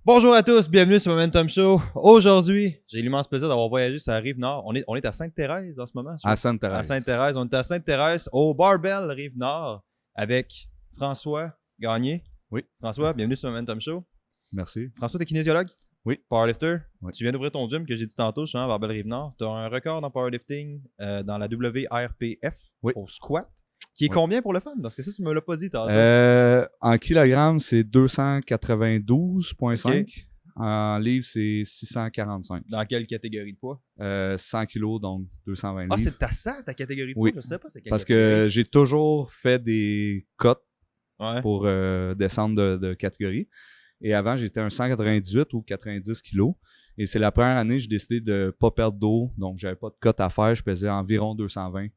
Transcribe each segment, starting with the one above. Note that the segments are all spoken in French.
Bonjour à tous, bienvenue sur Momentum Show. Aujourd'hui, j'ai l'immense plaisir d'avoir voyagé sur la Rive-Nord. On est à Sainte-Thérèse en ce moment. À Sainte-Thérèse. À Sainte-Thérèse. On est à Sainte-Thérèse, au Barbell Rive-Nord, avec François Gagné. Oui. François, bienvenue sur Momentum Show. Merci. François, t'es kinésiologue? Oui. Powerlifter? Oui. Tu viens d'ouvrir ton gym que j'ai dit tantôt, je suis à Barbell Rive-Nord. Tu as un record dans powerlifting dans la WRPF au squat. Qui est combien pour le fun? Parce que ça, tu me l'as pas dit tantôt. En kilogrammes, c'est 292,5. Okay. En livres, c'est 645. Dans quelle catégorie de poids? 100 kilos, donc 220 livres. Ah, c'est ta catégorie de poids? Oui. Je sais pas c'est quelle Parce catégorie. que j'ai toujours fait des cotes pour descendre de catégorie. Et avant, j'étais un 198 ou 90 kilos. Et c'est la première année que j'ai décidé de ne pas perdre d'eau. Donc, j'avais pas de cote à faire. Je pesais environ 220.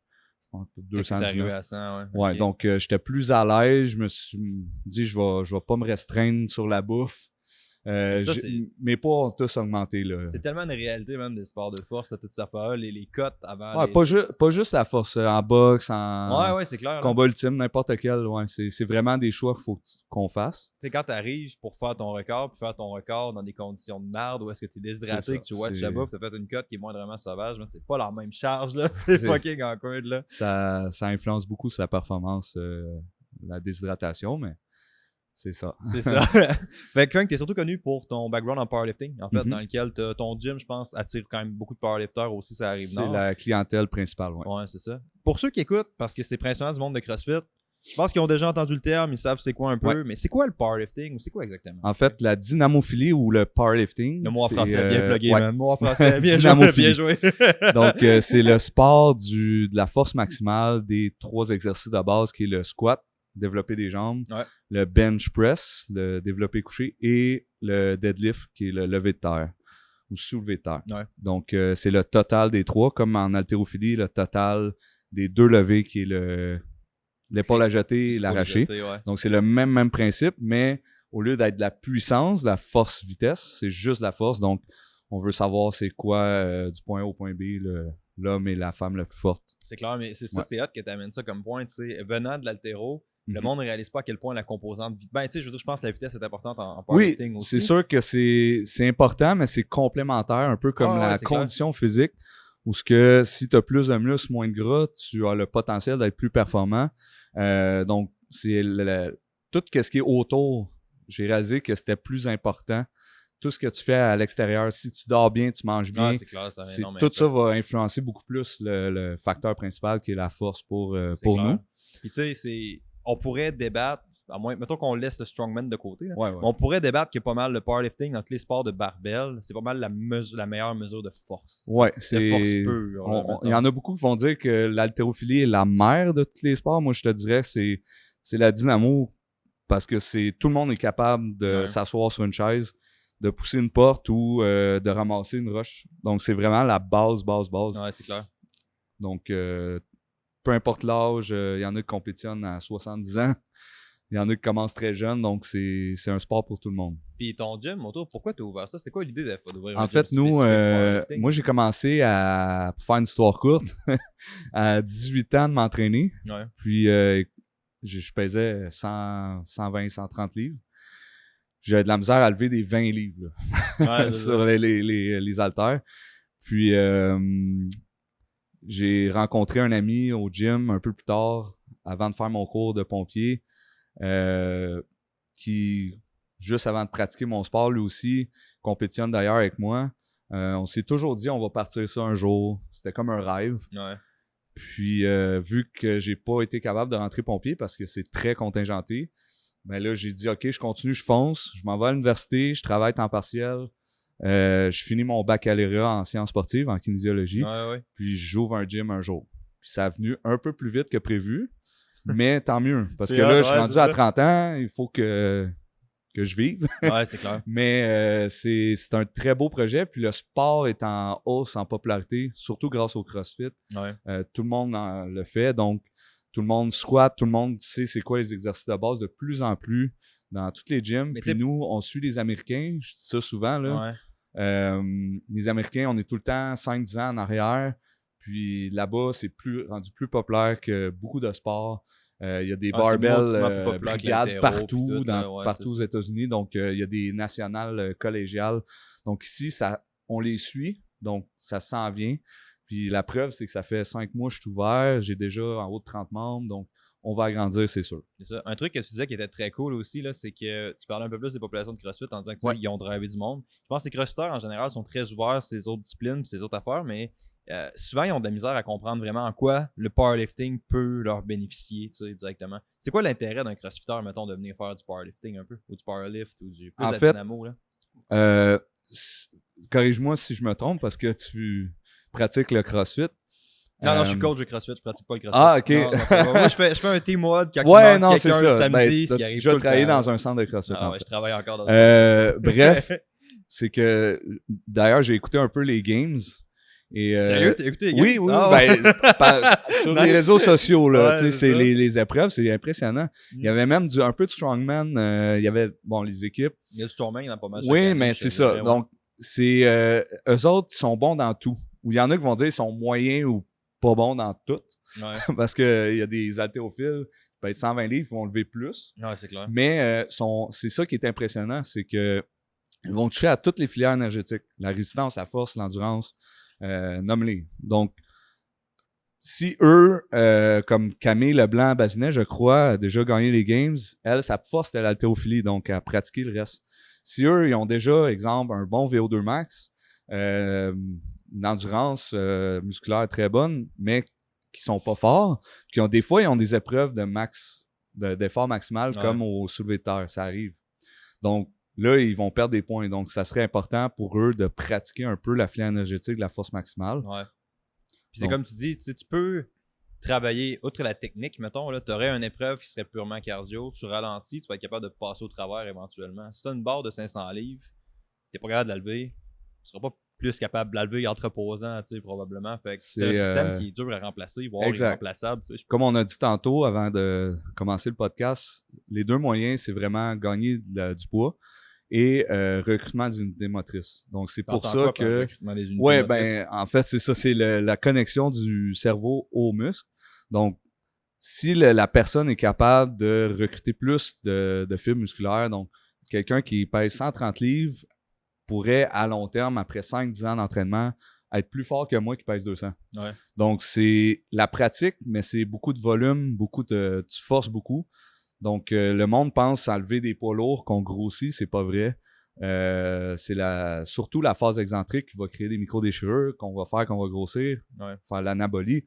219. À 100, ouais, okay. Donc j'étais plus à l'aise. Je me suis dit, je vais pas me restreindre sur la bouffe. Mes poids ont tous augmenté. Là. C'est tellement une réalité même des sports de force, toute cette affaire, les cotes avant. Ouais, pas juste la force, en boxe, en c'est clair, combat ultime, n'importe quel. Ouais, c'est vraiment des choix qu'il faut qu'on fasse. Tu sais, quand tu arrives pour faire ton record, puis faire ton record dans des conditions de merde, où est-ce que tu es déshydraté, que tu watches la bouffe, tu as fait une cote qui est moindrement sauvage, c'est pas la même charge, là. C'est fucking awkward, là. Ça influence beaucoup sur la performance, la déshydratation, mais. C'est ça. C'est ça. Fait que Frank, t'es surtout connu pour ton background en powerlifting, en fait, dans lequel ton gym, je pense, attire quand même beaucoup de powerlifters aussi, ça arrive nord. C'est la clientèle principale, ouais. Ouais, c'est ça. Pour ceux qui écoutent, parce que c'est principalement du monde de CrossFit, je pense qu'ils ont déjà entendu le terme, ils savent c'est quoi un peu, mais c'est quoi le powerlifting ou c'est quoi exactement? En fait, la dynamophilie ou le powerlifting. Le mot en français bien plugué, man. Le mot en français bien joué. Donc, c'est le sport de la force maximale des 3 exercices de base qui est le squat, développer des jambes, le bench press, le développé couché et le deadlift qui est le lever de terre ou soulevé de terre. Ouais. Donc, c'est le total des 3, comme en haltérophilie, le total des 2 levées qui est l'épaule à jeter et l'arraché. Donc, c'est le même principe, mais au lieu d'être de la puissance, de la force-vitesse, c'est juste la force. Donc, on veut savoir c'est quoi du point A au point B, l'homme et la femme la plus forte. C'est clair, mais c'est ça, c'est hot que tu amènes ça comme point. Tu sais, venant de l'haltéro, le monde ne réalise pas à quel point la composante vitesse. Ben, tu sais, je veux dire, je pense que la vitesse est importante en powerlifting aussi. Oui, c'est sûr que c'est important, mais c'est complémentaire, un peu comme la condition physique, où si tu as plus de muscles, moins de gras, tu as le potentiel d'être plus performant. Donc, c'est tout ce qui est autour. J'ai réalisé que c'était plus important. Tout ce que tu fais à l'extérieur, si tu dors bien, tu manges bien, c'est clair, tout ça va influencer beaucoup plus le facteur principal qui est la force pour nous. Puis tu sais, on pourrait débattre, à moins, mettons qu'on laisse le strongman de côté, là, ouais. on pourrait débattre que pas mal le powerlifting dans tous les sports de barbell, c'est pas mal la meilleure mesure de force. Ouais, c'est force pure. Il y en a beaucoup qui vont dire que l'haltérophilie est la mère de tous les sports. Moi, je te dirais que c'est la dynamo parce que tout le monde est capable de s'asseoir sur une chaise, de pousser une porte ou de ramasser une roche. Donc, c'est vraiment la base. Ouais, c'est clair. Donc, peu importe l'âge, il y en a qui compétitionnent à 70 ans. Il y en a qui commencent très jeunes, donc c'est un sport pour tout le monde. Puis ton gym, Moto, pourquoi tu as ouvert ça? C'était quoi l'idée d'ouvrir un gym? En fait, moi, j'ai commencé pour faire une histoire courte, à 18 ans de m'entraîner. Ouais. Puis, je pesais 120, 130 livres. J'avais de la misère à lever des 20 livres là, sur les haltères. Puis, j'ai rencontré un ami au gym un peu plus tard, avant de faire mon cours de pompier, qui, juste avant de pratiquer mon sport, lui aussi, compétitionne d'ailleurs avec moi. On s'est toujours dit, on va partir ça un jour. C'était comme un rêve. Ouais. Puis, vu que j'ai pas été capable de rentrer pompier parce que c'est très contingenté, ben là, j'ai dit, OK, je continue, je fonce. Je m'en vais à l'université, je travaille temps partiel. Je finis mon baccalauréat en sciences sportives, en kinésiologie. Puis j'ouvre un gym un jour. Puis ça a venu un peu plus vite que prévu, mais tant mieux. Parce que là, je suis rendu à 30 ans, il faut que je vive. Ouais, c'est clair. Mais c'est un très beau projet. Puis le sport est en hausse en popularité, surtout grâce au CrossFit. Ouais. Tout le monde le fait. Donc, tout le monde squatte, tout le monde sait c'est quoi les exercices de base de plus en plus dans tous les gyms. Mais puis nous, on suit les Américains. Je dis ça souvent, là. Les Américains, on est tout le temps 5-10 ans en arrière. Puis là-bas, c'est rendu plus populaire que beaucoup de sports. Il y a des c'est barbells plus brigades partout, partout aux ça. États-Unis. Donc, il y a des nationales collégiales. Donc, ici, on les suit. Donc, ça s'en vient. Puis la preuve, c'est que ça fait 5 mois que je suis ouvert. J'ai déjà en haut de 30 membres. Donc, on va agrandir, c'est sûr. C'est ça. Un truc que tu disais qui était très cool aussi, là, c'est que tu parlais un peu plus des populations de CrossFit en disant qu'ils ont drivé du monde. Je pense que les CrossFitters, en général, sont très ouverts à ces autres disciplines et ces autres affaires, mais souvent, ils ont de la misère à comprendre vraiment en quoi le powerlifting peut leur bénéficier directement. C'est quoi l'intérêt d'un CrossFitter, mettons, de venir faire du powerlifting un peu, ou du powerlift, ou du plus de dynamo, là? Corrige-moi si je me trompe, parce que tu pratiques le CrossFit. Non, je suis coach de CrossFit, je pratique pas le CrossFit. Ah, ok. Non, moi, je fais un team WOD quand ouais, il manque quelqu'un le samedi, ce qui arrive tout le temps. Je travaillais dans un centre de CrossFit. Ah ouais, je travaille encore dans un bref, c'est que, d'ailleurs, j'ai écouté un peu les games. Et, sérieux? T'as écouté les games? Oui, Ah, sur les réseaux sociaux, là, ouais, c'est les épreuves, c'est impressionnant. Il y avait même un peu de strongman, il y avait, les équipes. Il y a du strongman, il y en a pas mal. Oui, mais c'est ça. Donc, c'est eux autres, ils sont bons dans tout. Ou il y en a qui vont dire qu'ils sont moyens ou pas bons dans tout. Ouais. Parce qu'il y a des haltérophiles qui peuvent être 120 livres, ils vont lever plus. Ouais, c'est clair. Mais c'est ça qui est impressionnant, c'est que ils vont toucher à toutes les filières énergétiques. La résistance, la force, l'endurance, nomme-les. Donc, si eux, comme Camille Leblanc-Bazinet, je crois, a déjà gagné les games, elle, sa force, c'était l'haltérophilie, donc à pratiquer le reste. Si eux, ils ont déjà, exemple, un bon VO2 max, une endurance musculaire très bonne, mais qui sont pas forts, des fois, ils ont des épreuves d'effort maximal, comme au soulevé de terre, ça arrive. Donc, là, ils vont perdre des points. Donc, ça serait important pour eux de pratiquer un peu la filière énergétique de la force maximale. Ouais. Puis c'est comme tu dis, tu peux travailler, outre la technique, mettons, tu aurais une épreuve qui serait purement cardio, tu ralentis, tu vas être capable de passer au travers éventuellement. Si tu as une barre de 500 livres, tu n'es pas capable de la lever, tu seras pas plus capable de la lever en te reposant, probablement. Fait que c'est un système qui est dur à remplacer, voire irremplaçable. Comme on a dit tantôt avant de commencer le podcast, les deux moyens, c'est vraiment gagner du poids et recrutement d'unités motrices. Donc, c'est pour ça que... Ouais, en fait, c'est ça, c'est la connexion du cerveau au muscle. Donc, si la personne est capable de recruter plus de fibres musculaires, donc quelqu'un qui pèse 130 livres pourrait, à long terme, après 5-10 ans d'entraînement, être plus fort que moi qui pèse 200. Ouais. Donc, c'est la pratique, mais c'est beaucoup de volume, tu forces beaucoup. Donc, le monde pense à lever des poids lourds qu'on grossit, c'est pas vrai. C'est surtout la phase excentrique qui va créer des micro-déchirures qu'on va grossir, faire l'anabolie,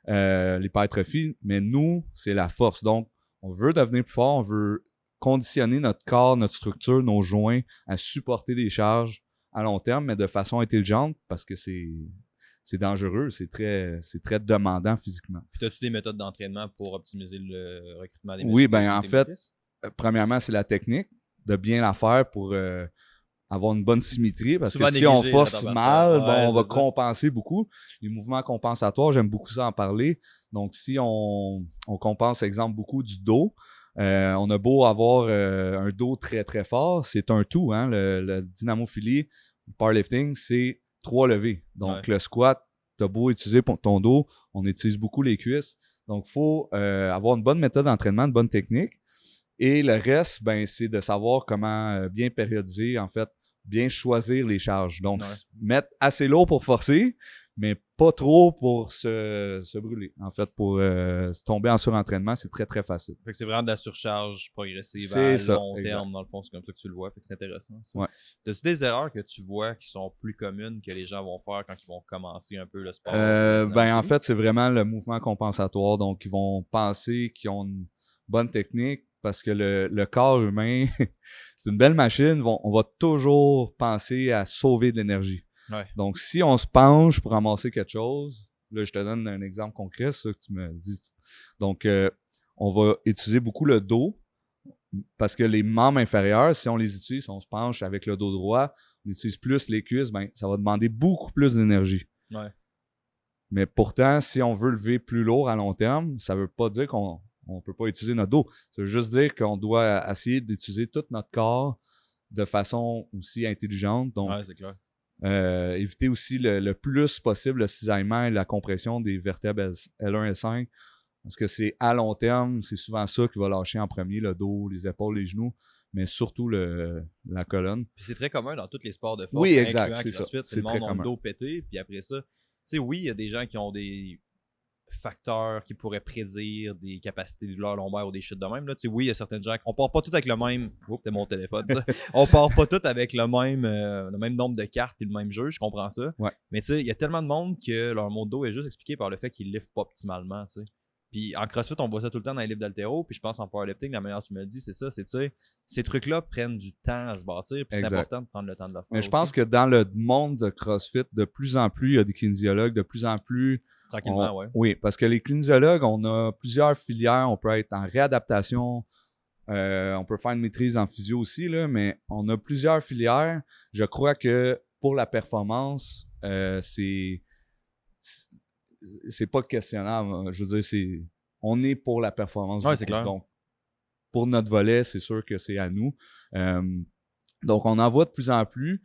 l'hypertrophie. Mais nous, c'est la force. Donc, on veut devenir plus fort, on veut conditionner notre corps, notre structure, nos joints à supporter des charges à long terme, mais de façon intelligente parce que c'est dangereux, c'est très demandant physiquement. Puis as-tu des méthodes d'entraînement pour optimiser le recrutement des Oui, en fait, premièrement, c'est la technique, de bien la faire pour avoir une bonne symétrie, parce que si on force mal, on va compenser beaucoup. Les mouvements compensatoires, j'aime beaucoup ça en parler. Donc, si on compense, exemple, beaucoup du dos, on a beau avoir un dos très, très fort, c'est un tout, hein, le dynamophilie, le powerlifting, c'est 3 levées. Donc, le squat, t'as beau utiliser ton dos, on utilise beaucoup les cuisses. Donc, il faut avoir une bonne méthode d'entraînement, une bonne technique. Et le reste, c'est de savoir comment bien périodiser, en fait, bien choisir les charges. Donc, mettre assez lourd pour forcer, mais pas trop pour se brûler. En fait, pour tomber en surentraînement, c'est très, très facile. Fait que c'est vraiment de la surcharge progressive à long terme, dans le fond. C'est comme ça que tu le vois. Fait que c'est intéressant. Ouais. As-tu des erreurs que tu vois qui sont plus communes que les gens vont faire quand ils vont commencer un peu le sport? En fait, c'est vraiment le mouvement compensatoire. Donc, ils vont penser qu'ils ont une bonne technique parce que le corps humain, c'est une belle machine. On va toujours penser à sauver de l'énergie. Ouais. Donc, si on se penche pour ramasser quelque chose, là, je te donne un exemple concret, c'est ça que tu me dis. Donc, on va utiliser beaucoup le dos parce que les membres inférieurs, si on les utilise, si on se penche avec le dos droit, on utilise plus les cuisses, ça va demander beaucoup plus d'énergie. Ouais. Mais pourtant, si on veut lever plus lourd à long terme, ça veut pas dire qu'on peut pas utiliser notre dos. Ça veut juste dire qu'on doit essayer d'utiliser tout notre corps de façon aussi intelligente. Donc, c'est clair. Éviter aussi le plus possible le cisaillement et la compression des vertèbres L1 et L5 Parce que c'est à long terme, c'est souvent ça qui va lâcher en premier, le dos, les épaules, les genoux, mais surtout la colonne. Puis c'est très commun dans tous les sports de force, Oui, exact, incluant c'est ça. CrossFit, C'est le très monde a le commun. dos pété, puis après ça, tu sais, oui, il y a des gens qui ont des facteurs qui pourraient prédire des capacités de douleur lombaire ou des shit de même. Là. Tu sais, oui, il y a certaines gens on part pas tous avec le même. Oups, c'était mon téléphone, ça. On part pas tous avec le même nombre de cartes et le même jeu, je comprends ça. Ouais. Mais tu sais, il y a tellement de monde que leur mot de dos est juste expliqué par le fait qu'ils liftent pas optimalement, tu sais. Puis en CrossFit, on voit ça tout le temps dans les livres d'haltéro. Puis je pense en powerlifting, la manière dont tu me le dis, c'est ça. C'est, tu sais, ces trucs-là prennent du temps à se bâtir. Puis c'est important de prendre le temps de le faire. Mais je pense que dans le monde de CrossFit, de plus en plus, il y a des kinésiologues, de plus en plus. Tranquillement, ouais. Oui, parce que les kinésiologues, on a plusieurs filières. On peut être en réadaptation. On peut faire une maîtrise en physio aussi, là, mais on a plusieurs filières. Je crois que pour la performance, c'est pas questionnable. Je veux dire, on est pour la performance. Ouais, c'est clair. Donc, pour notre volet, c'est sûr que c'est à nous. Donc, on en voit de plus en plus.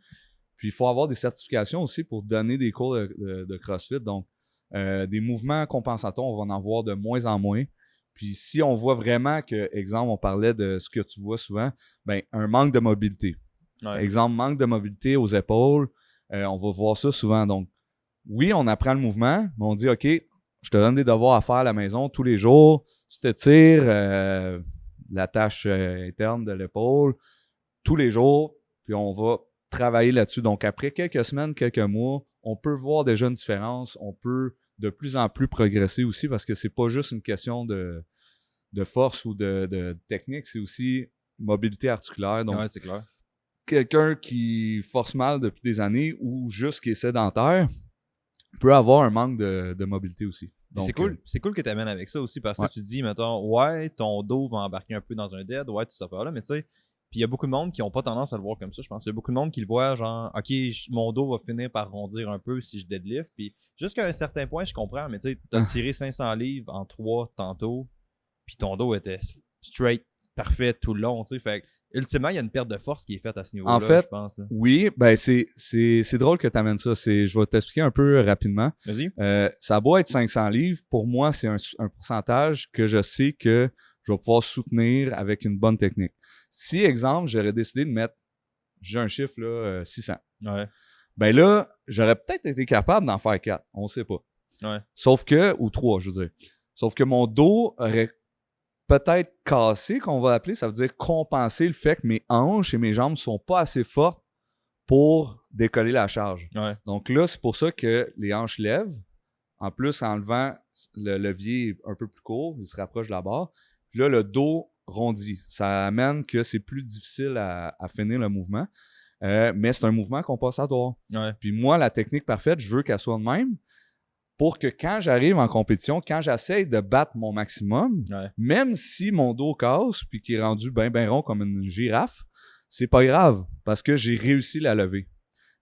Puis, il faut avoir des certifications aussi pour donner des cours de CrossFit. Donc, des mouvements compensateurs, on va en voir de moins en moins. Puis, si on voit vraiment que, exemple, on parlait de ce que tu vois souvent, ben un manque de mobilité. Ouais. Exemple, manque de mobilité aux épaules, on va voir ça souvent. Donc, oui, on apprend le mouvement, mais on dit, OK, je te donne des devoirs à faire à la maison tous les jours, tu t'étires la tâche interne de l'épaule tous les jours, puis on va travailler là-dessus. Donc, après quelques semaines, quelques mois, on peut voir déjà une différence, on peut de plus en plus progresser aussi parce que c'est pas juste une question de force ou de technique, c'est aussi mobilité articulaire. Donc, ouais, c'est clair. Quelqu'un qui force mal depuis des années ou juste qui est sédentaire peut avoir un manque de mobilité aussi. Donc, c'est cool que tu amènes avec ça aussi parce que ouais. tu dis, mettons, ouais, ton dos va embarquer un peu dans un dead, ouais, tout ça là, mais tu sais, puis il y a beaucoup de monde qui n'ont pas tendance à le voir comme ça, je pense. Il y a beaucoup de monde qui le voit genre, ok, mon dos va finir par rondir un peu si je deadlift, puis jusqu'à un certain point, je comprends, mais tu sais, t'as tiré 500 livres en 3 tantôt, puis ton dos était straight, parfait tout le long, tu sais, fait ultimement, il y a une perte de force qui est faite à ce niveau-là, en fait, je pense. Là. Oui, ben c'est drôle que tu amènes ça. Je vais t'expliquer un peu rapidement. Vas-y. Ça a beau être 500 livres, pour moi, c'est un pourcentage que je sais que je vais pouvoir soutenir avec une bonne technique. Si, exemple, j'aurais décidé de mettre, j'ai un chiffre, là, 600. Ouais. Ben là, j'aurais peut-être été capable d'en faire 4. On sait pas. Ouais. Sauf que, ou 3, je veux dire. Sauf que mon dos aurait peut-être cassé, qu'on va appeler, ça veut dire compenser le fait que mes hanches et mes jambes sont pas assez fortes pour décoller la charge. Ouais. Donc là, c'est pour ça que les hanches lèvent. En plus, en levant le levier un peu plus court, il se rapproche de la barre. Puis là, le dos rondit. Ça amène que c'est plus difficile à finir le mouvement. Mais c'est un mouvement compensatoire. Ouais. Puis moi, la technique parfaite, je veux qu'elle soit de même pour que quand j'arrive en compétition, quand j'essaye de battre mon maximum, même si mon dos casse puis qu'il est rendu bien rond comme une girafe, c'est pas grave parce que j'ai réussi la lever.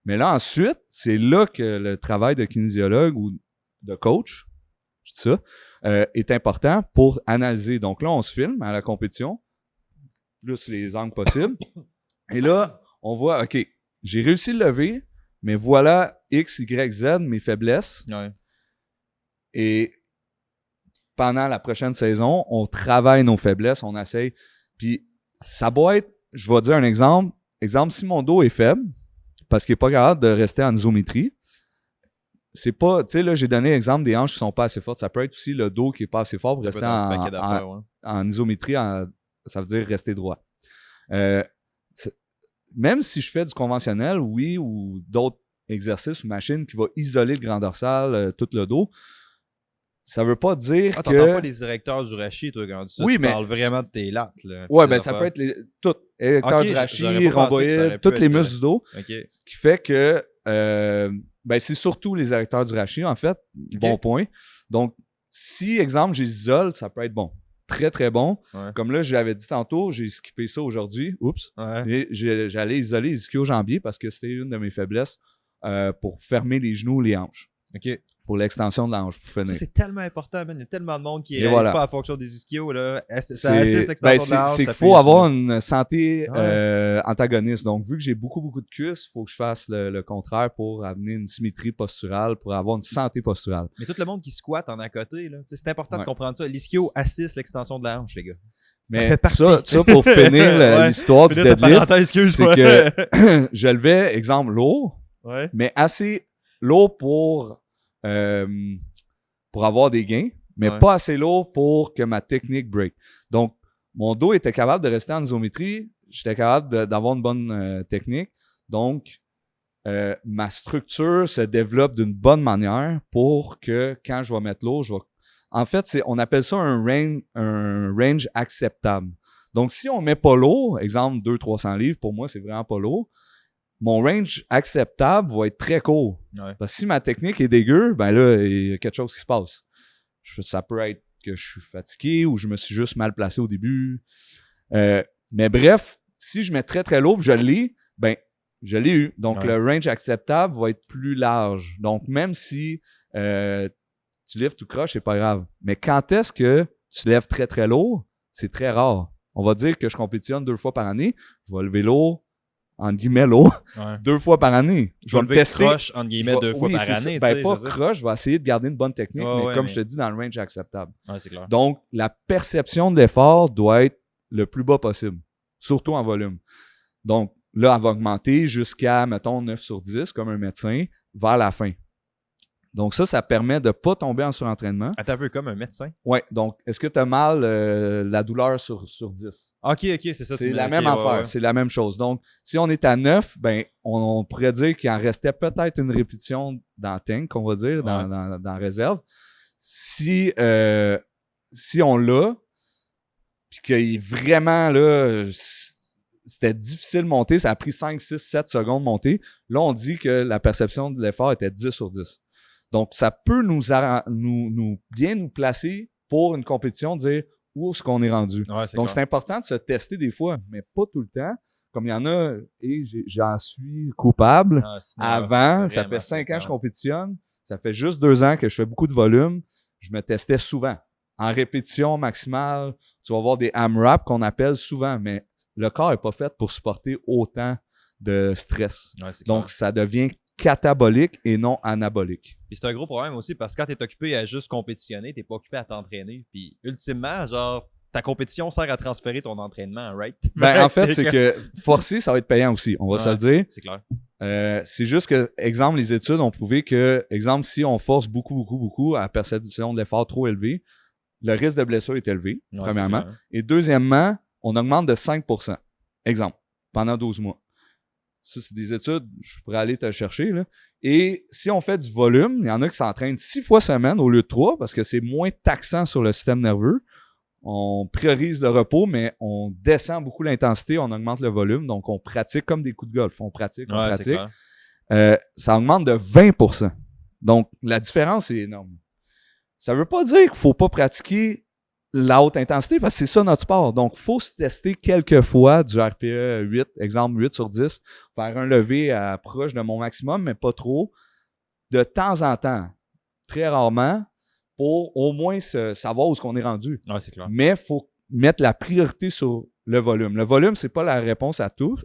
Mais là, ensuite, c'est là que le travail de kinésiologue ou de coach, je dis ça, est important pour analyser. Donc là, on se filme à la compétition, plus les angles possibles. Et là, on voit, OK, j'ai réussi le lever, mais voilà X, Y, Z, mes faiblesses. Ouais. Et pendant la prochaine saison, on travaille nos faiblesses, on essaye. Puis ça doit être, je vais dire un exemple. Exemple, si mon dos est faible, parce qu'il n'est pas capable de rester en isométrie, c'est pas, tu sais, là, j'ai donné l'exemple des hanches qui sont pas assez fortes. Ça peut être aussi le dos qui est pas assez fort pour rester en isométrie, ça veut dire rester droit. Même si je fais du conventionnel, oui, ou d'autres exercices ou machines qui vont isoler le grand dorsal, tout le dos, ça veut pas dire que... t'entends pas les directeurs du rachis, toi, quand tu dis ça. Tu parles vraiment de tes lattes, là. Ouais, ben ça peut être tout. Érecteurs du rachis, rhomboïdes, tous les muscles du dos. Okay. Ce qui fait que... ben c'est surtout les érecteurs du rachis, en fait. Okay. Bon point. Donc, si, exemple, j'isole, ça peut être bon. Très, très bon. Ouais. Comme là, j'avais dit tantôt, j'ai skippé ça aujourd'hui. Oups. Ouais. Et j'allais isoler les ischio-jambiers parce que c'était une de mes faiblesses pour fermer les genoux, les hanches. OK. pour l'extension de la hanche, pour finir. Ça, c'est tellement important, man. Il y a tellement de monde qui Et réalise voilà. pas la fonction des ischios, là. Ça assiste Ben, l'extension de la hanche. c'est ça qu'il faut fait- avoir une santé Ouais. antagoniste. Donc, vu que j'ai beaucoup de cuisses, il faut que je fasse le contraire pour amener une symétrie posturale, pour avoir une santé posturale. Mais tout le monde qui squatte en à côté, là. Tu sais, c'est important de Ouais. comprendre ça. L'ischio assiste l'extension de la hanche, les gars. Ça Mais fait partie. ça pour finir Ouais. l'histoire du Finir ta deadlift, parenthèse, c'est excuse-moi. que je levais, exemple, lourd, Ouais. mais assez lourd pour avoir des gains, mais Ouais. pas assez lourd pour que ma technique break. Donc, mon dos était capable de rester en isométrie, j'étais capable d'avoir une bonne technique. Donc, ma structure se développe d'une bonne manière pour que quand je vais mettre lourd, en fait, on appelle ça un range acceptable. Donc, si on met pas lourd, exemple 200-300 livres, pour moi, c'est vraiment pas lourd, mon range acceptable va être très court. Ouais. Parce que si ma technique est dégueu, ben là, il y a quelque chose qui se passe. Ça peut être que je suis fatigué ou je me suis juste mal placé au début. Mais bref, si je mets très lourd, je l'ai, ben je l'ai eu. Donc, le range acceptable va être plus large. Donc, même si tu lèves tout croche, c'est pas grave. Mais quand est-ce que tu lèves très lourd, c'est très rare. On va dire que je compétitionne 2 fois par année. Je vais lever lourd, entre guillemets, lourd, 2 fois par année. Je vais me tester. Croche, entre guillemets, 2 fois par année. Ben, pas croche, je vais essayer de garder une bonne technique, mais comme je te dis, dans le range acceptable. Ouais, c'est clair. Donc, la perception de l'effort doit être le plus bas possible, surtout en volume. Donc, là, elle va augmenter jusqu'à, mettons, 9 sur 10, comme un médecin, vers la fin. Donc ça permet de ne pas tomber en surentraînement. Attends un peu, comme un médecin? Oui, donc est-ce que tu as mal la douleur sur 10? OK, c'est ça. C'est la même affaire, c'est la même chose. Donc, si on est à 9, ben, on pourrait dire qu'il en restait peut-être une répétition dans tank, on va dire, dans réserve. Si on l'a, puis qu'il est vraiment là, c'était difficile de monter, ça a pris 5, 6, 7 secondes de monter. Là, on dit que la perception de l'effort était 10 sur 10. Donc, ça peut bien nous placer pour une compétition, dire où est-ce qu'on est rendu. Ouais, donc, c'est important de se tester des fois, mais pas tout le temps. Comme il y en a, et j'en suis coupable. Avant, ça fait 5 ans que je compétitionne. Ça fait juste 2 ans que je fais beaucoup de volume. Je me testais souvent. En répétition maximale, tu vas avoir des AMRAP qu'on appelle souvent, mais le corps n'est pas fait pour supporter autant de stress. Ouais, donc, ça devient catabolique et non anabolique. Puis c'est un gros problème aussi parce que quand t'es occupé à juste compétitionner, t'es pas occupé à t'entraîner. Puis ultimement, genre, ta compétition sert à transférer ton entraînement, right? Ben, en fait, c'est que forcer, ça va être payant aussi, on va se le dire. C'est clair. C'est juste que, exemple, les études ont prouvé que, exemple, si on force beaucoup à la perception de l'effort trop élevé, le risque de blessure est élevé, premièrement. Et deuxièmement, on augmente de 5%. Exemple, pendant 12 mois. Ça, c'est des études, je pourrais aller te le chercher, là. Et si on fait du volume, il y en a qui s'entraînent 6 fois semaine au lieu de 3 parce que c'est moins taxant sur le système nerveux. On priorise le repos, mais on descend beaucoup l'intensité, on augmente le volume. Donc, on pratique comme des coups de golf. On pratique. Ça augmente de 20%. Donc, la différence est énorme. Ça veut pas dire qu'il faut pas pratiquer la haute intensité parce que c'est ça notre sport. Donc, il faut se tester quelques fois du RPE 8, exemple 8 sur 10, faire un lever à proche de mon maximum, mais pas trop, de temps en temps, très rarement, pour au moins savoir où est-ce qu'on est rendu. Ouais, c'est clair. Mais il faut mettre la priorité sur le volume. Le volume, c'est pas la réponse à tout.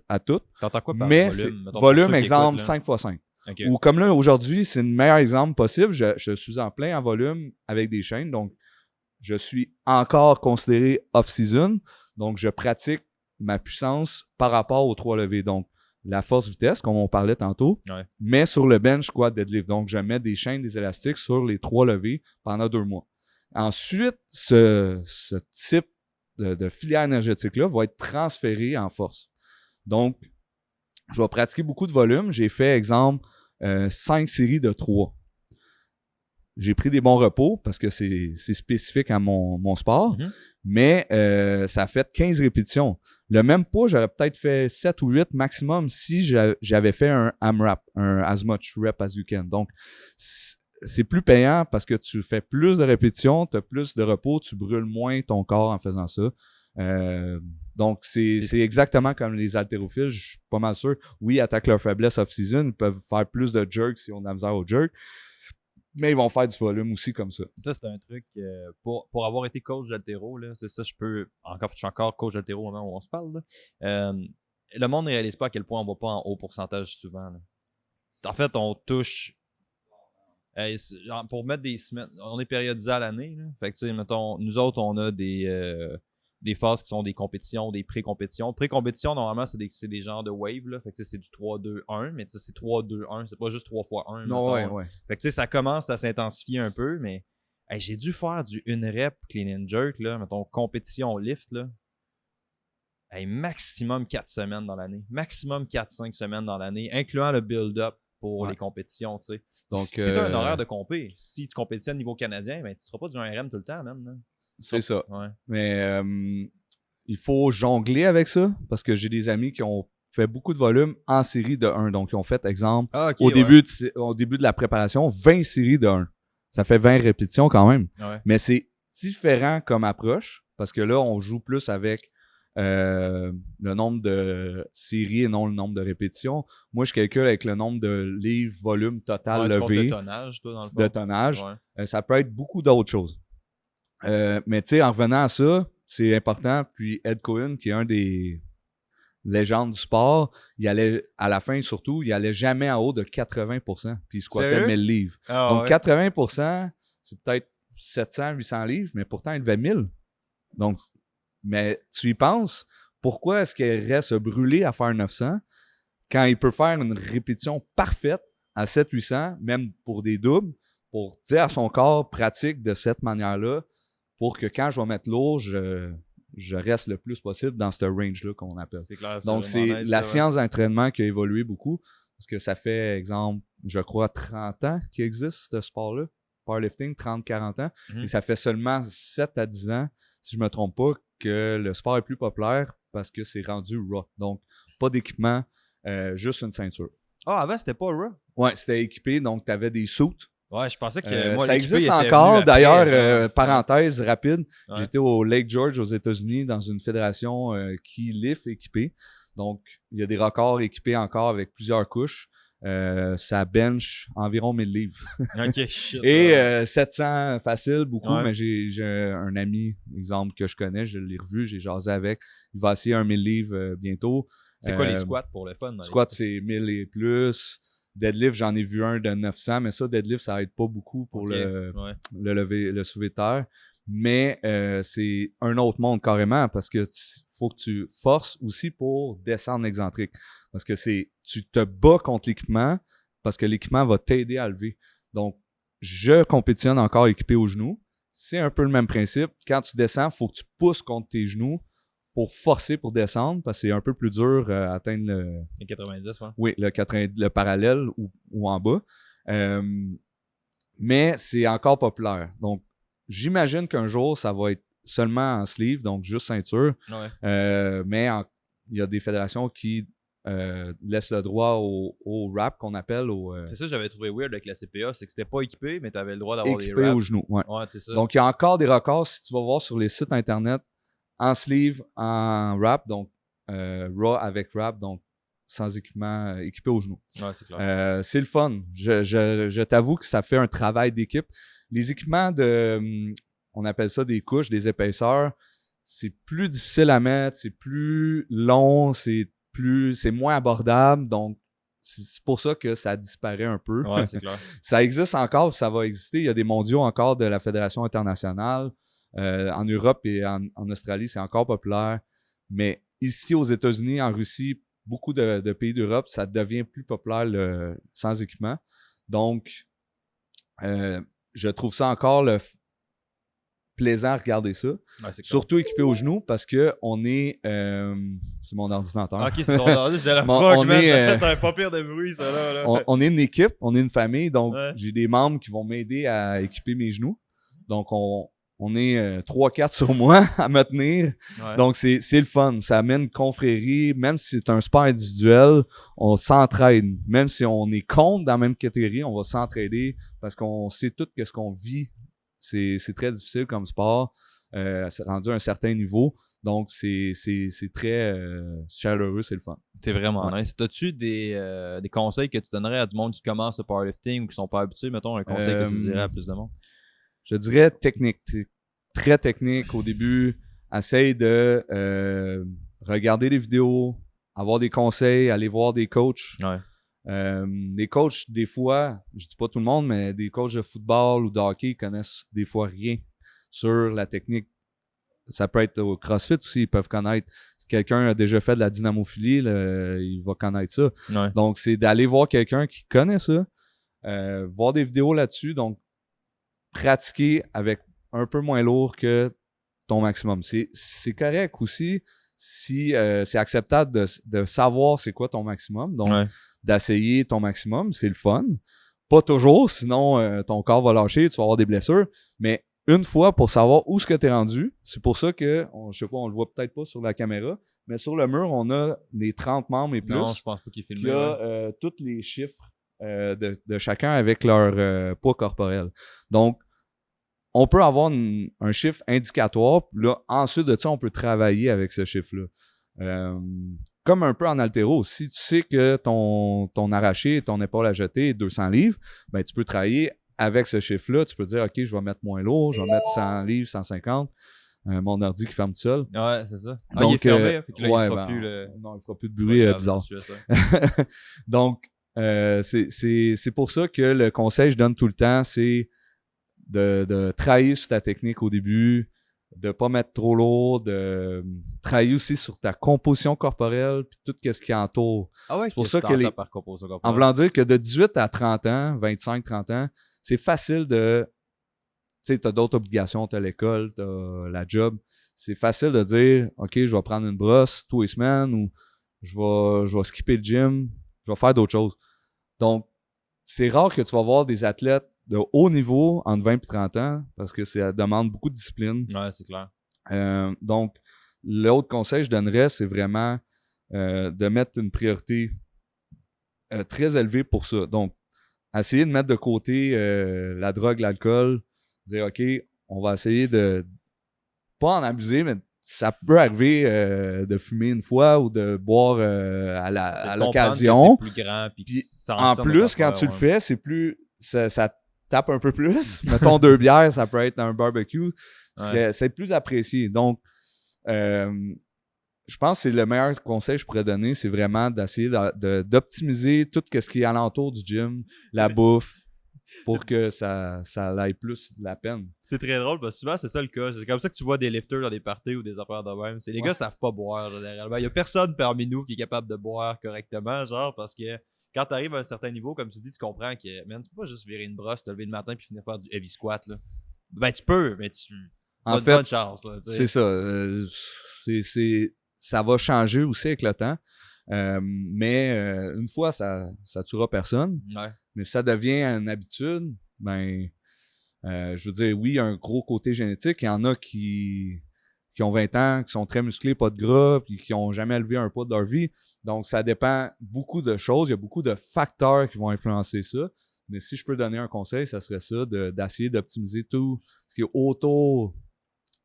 T'entends quoi par mais volume? Volume, exemple, 5x5. Okay. Ou comme là, aujourd'hui, c'est le meilleur exemple possible. Je suis en plein en volume avec des chaînes. Donc, je suis encore considéré off-season. Donc, je pratique ma puissance par rapport aux 3 levées. Donc, la force-vitesse, comme on parlait tantôt, mais sur le bench squat deadlift. Donc, je mets des chaînes, des élastiques sur les 3 levées pendant 2 mois. Ensuite, ce type de filière énergétique-là va être transféré en force. Donc, je vais pratiquer beaucoup de volume. J'ai fait, exemple, 5 séries de 3. J'ai pris des bons repos parce que c'est spécifique à mon sport, mais ça a fait 15 répétitions. Le même poids, j'aurais peut-être fait 7 ou 8 maximum si j'avais fait un AMRAP, un as much rep as you can. Donc, c'est plus payant parce que tu fais plus de répétitions, tu as plus de repos, tu brûles moins ton corps en faisant ça. Donc, c'est exactement comme les haltérophiles, je suis pas mal sûr. Oui, attaquent leur faiblesse off-season, ils peuvent faire plus de jerks si on a misère au jerk. Mais ils vont faire du volume aussi comme ça. Ça, c'est un truc, pour avoir été coach d'haltéro, là, c'est ça, je suis encore coach d'haltéro au moment où on se parle, là. Le monde ne réalise pas à quel point on va pas en haut pourcentage souvent, là. En fait, on touche, genre, pour mettre des semaines, on est périodisé à l'année, là. Fait que, tu sais, mettons, nous autres, on a des phases qui sont des compétitions, des pré-compétitions. Pré-compétitions, normalement, c'est des genres de wave, là. Fait que, c'est du 3-2-1, mais tu sais, c'est 3-2-1, c'est pas juste 3x1. Non, mettons. ouais. Fait que, tu sais, ça commence à s'intensifier un peu, mais hey, j'ai dû faire du 1 rep clean and jerk, là, mettons, compétition lift, là. Hey, maximum 4 semaines dans l'année. Maximum 4-5 semaines dans l'année, incluant le build-up pour les compétitions, tu sais. Donc, si tu as un horaire de compé, si tu compétitionnes au niveau canadien, ben, tu ne seras pas du 1RM tout le temps, même. Là. C'est ça. Ouais. Mais il faut jongler avec ça parce que j'ai des amis qui ont fait beaucoup de volume en série de 1. Donc, ils ont fait, exemple, au début de la préparation, 20 séries de 1. Ça fait 20 répétitions quand même. Ouais. Mais c'est différent comme approche parce que là, on joue plus avec le nombre de séries et non le nombre de répétitions. Moi, je calcule avec le nombre de livres, volume total levé. De tonnage, toi, dans le fond. De tonnage. Ouais. Ça peut être beaucoup d'autres choses. Mais tu sais, en revenant à ça, c'est important. Puis Ed Cohen, qui est un des légendes du sport, il allait, à la fin surtout, il allait jamais en haut de 80%. Puis il squattait 1000 livres. Ah, donc 80%, c'est peut-être 700, 800 livres, mais pourtant il devait 1000. Donc, mais tu y penses, pourquoi est-ce qu'il reste brûlé à faire 900 quand il peut faire une répétition parfaite à 700-800, même pour des doubles, pour dire à son corps pratique de cette manière-là, pour que quand je vais mettre lourd, je reste le plus possible dans ce range-là qu'on appelle. C'est clair, donc, c'est la science d'entraînement qui a évolué beaucoup, parce que ça fait, exemple, je crois 30 ans qu'il existe ce sport-là, powerlifting, 30-40 ans, et ça fait seulement 7 à 10 ans, si je me trompe pas, que le sport est plus populaire parce que c'est rendu raw. Donc, pas d'équipement, juste une ceinture. Ah, avant, c'était pas raw? Ouais, c'était équipé, donc tu avais des suits. Ouais, je pensais que moi, ça existe encore. D'ailleurs, parenthèse rapide, j'étais au Lake George aux États-Unis dans une fédération qui lift équipée. Donc, il y a des records équipés encore avec plusieurs couches. Ça bench environ 1000 livres. Ok, shit. Et 700 facile, beaucoup, mais j'ai un ami, exemple, que je connais, je l'ai revu, j'ai jasé avec. Il va essayer un 1000 livres bientôt. C'est quoi les squats pour le fun? Squat, c'est 1000 et plus. Deadlift, j'en ai vu un de 900, mais ça, deadlift, ça aide pas beaucoup pour le lever, le soulever de terre. Mais c'est un autre monde carrément parce que faut que tu forces aussi pour descendre l'excentrique. Parce que tu te bats contre l'équipement parce que l'équipement va t'aider à lever. Donc, je compétitionne encore équipé aux genoux. C'est un peu le même principe. Quand tu descends, il faut que tu pousses contre tes genoux pour forcer pour descendre parce que c'est un peu plus dur à atteindre le 90, ouais. Oui, le parallèle ou en bas. Mais c'est encore populaire. Donc, j'imagine qu'un jour, ça va être seulement en sleeve, donc juste ceinture. Ouais. Mais il y a des fédérations qui laissent le droit au wrap qu'on appelle. C'est ça que j'avais trouvé weird avec la CPA, c'est que c'était pas équipé, mais tu avais le droit d'avoir des wraps. Équipé aux genoux, ouais. C'est ça. Donc, il y a encore des records. Si tu vas voir sur les sites Internet, en sleeve, en wrap, donc raw avec wrap, donc sans équipement, équipé aux genoux. Ouais, c'est clair. C'est le fun. Je t'avoue que ça fait un travail d'équipe. Les équipements on appelle ça des couches, des épaisseurs, c'est plus difficile à mettre, c'est plus long, c'est moins abordable, donc c'est pour ça que ça disparaît un peu. Ouais, c'est clair. Ça existe encore, ça va exister. Il y a des mondiaux encore de la Fédération internationale. En Europe et en Australie, c'est encore populaire. Mais ici, aux États-Unis, en Russie, beaucoup de pays d'Europe, ça devient plus populaire sans équipement. Donc, je trouve ça encore plaisant à regarder ça. Ouais, surtout équipé aux genoux parce que on est... c'est mon ordinateur. Ok, c'est ton ordinateur. J'ai la fuck, man. Ça fait un pas pire de bruit, ça, là. On est une équipe, on est une famille. Donc, j'ai des membres qui vont m'aider à équiper mes genoux. Donc, on est 3-4 sur moi à me tenir. Ouais. Donc, c'est le fun. Ça amène une confrérie. Même si c'est un sport individuel, on s'entraide. Même si on est contre dans la même catégorie, on va s'entraider parce qu'on sait tout ce qu'on vit. C'est très difficile comme sport. C'est rendu à un certain niveau. Donc, c'est très chaleureux, c'est le fun. C'est vraiment nice. As-tu des conseils que tu donnerais à du monde qui commence le powerlifting ou qui sont pas habitués? Mettons un conseil que tu dirais à plus de monde. Je dirais technique. Très technique au début. Essaye de regarder des vidéos, avoir des conseils, aller voir des coachs. Ouais. Les coachs, des fois, je dis pas tout le monde, mais des coachs de football ou de hockey connaissent des fois rien sur la technique. Ça peut être au CrossFit aussi, ils peuvent connaître. Si quelqu'un a déjà fait de la dynamophilie, il va connaître ça. Ouais. Donc, c'est d'aller voir quelqu'un qui connaît ça, voir des vidéos là-dessus, donc pratiquer avec un peu moins lourd que ton maximum. C'est correct aussi si c'est acceptable de savoir c'est quoi ton maximum. Donc, d'essayer ton maximum, c'est le fun. Pas toujours, sinon ton corps va lâcher, tu vas avoir des blessures. Mais une fois pour savoir où est-ce que tu es rendu, c'est pour ça que, je sais pas, on le voit peut-être pas sur la caméra, mais sur le mur, on a les 30 membres et plus. Non, je pense pas qu'il filme. Il y a tous les chiffres de chacun avec leur poids corporel. Donc, on peut avoir un chiffre indicatoire. Là, ensuite de ça, on peut travailler avec ce chiffre-là. Comme un peu en haltéro, si tu sais que ton arraché, ton épaule à jeter est 200 livres, ben, tu peux travailler avec ce chiffre-là. Tu peux dire, OK, je vais mettre moins lourd, je vais mettre 100 livres, 150. Mon ordi qui ferme tout seul. Ouais, c'est ça. Donc, il est fermé, fait que là, il fera plus le... Non, il fera plus de bruit bizarre. Donc, c'est pour ça que le conseil que je donne tout le temps, c'est de travailler sur ta technique au début, de pas mettre trop lourd, de travailler aussi sur ta composition corporelle, puis tout ce qui entoure. Ah ouais, c'est pour ça que par composition corporelle. En voulant dire que de 18 à 30 ans, 25-30 ans, c'est facile de... Tu sais, t'as d'autres obligations, t'as l'école, t'as la job. C'est facile de dire, OK, je vais prendre une brosse tous les semaines ou je vais skipper le gym, je vais faire d'autres choses. Donc, c'est rare que tu vas voir des athlètes de haut niveau entre 20 et 30 ans parce que ça demande beaucoup de discipline. Ouais, c'est clair. Donc, l'autre conseil que je donnerais, c'est vraiment de mettre une priorité très élevée pour ça. Donc, essayer de mettre de côté la drogue, l'alcool, dire, OK, on va essayer de pas en abuser, mais ça peut arriver de fumer une fois ou de boire à l'occasion. C'est plus grand, puis en plus, quand tu le fais, c'est plus... Ça tape un peu plus. Mettons 2 bières, ça peut être un barbecue. C'est plus apprécié. Donc, je pense que c'est le meilleur conseil que je pourrais donner, c'est vraiment d'essayer d'optimiser tout ce qui est alentour du gym, la bouffe, pour que ça aille plus de la peine. C'est très drôle parce que souvent c'est ça le cas. C'est comme ça que tu vois des lifters dans des parties ou des affaires de même. C'est les gars savent pas boire généralement. Il y a personne parmi nous qui est capable de boire correctement, genre parce que quand tu arrives à un certain niveau, comme tu dis, tu comprends que man, tu peux pas juste virer une brosse, te lever le matin puis finir faire du heavy squat là. Ben tu peux, mais tu en fait, bonne chance là, c'est ça. Ça va changer aussi avec le temps. Mais une fois, ça tuera personne. Ouais. Mais ça devient une habitude, ben, je veux dire, oui, il y a un gros côté génétique. Il y en a qui ont 20 ans, qui sont très musclés, pas de gras, puis qui n'ont jamais levé un poids de leur vie. Donc, ça dépend beaucoup de choses. Il y a beaucoup de facteurs qui vont influencer ça. Mais si je peux donner un conseil, ça serait ça, d'essayer d'optimiser tout ce qui est autour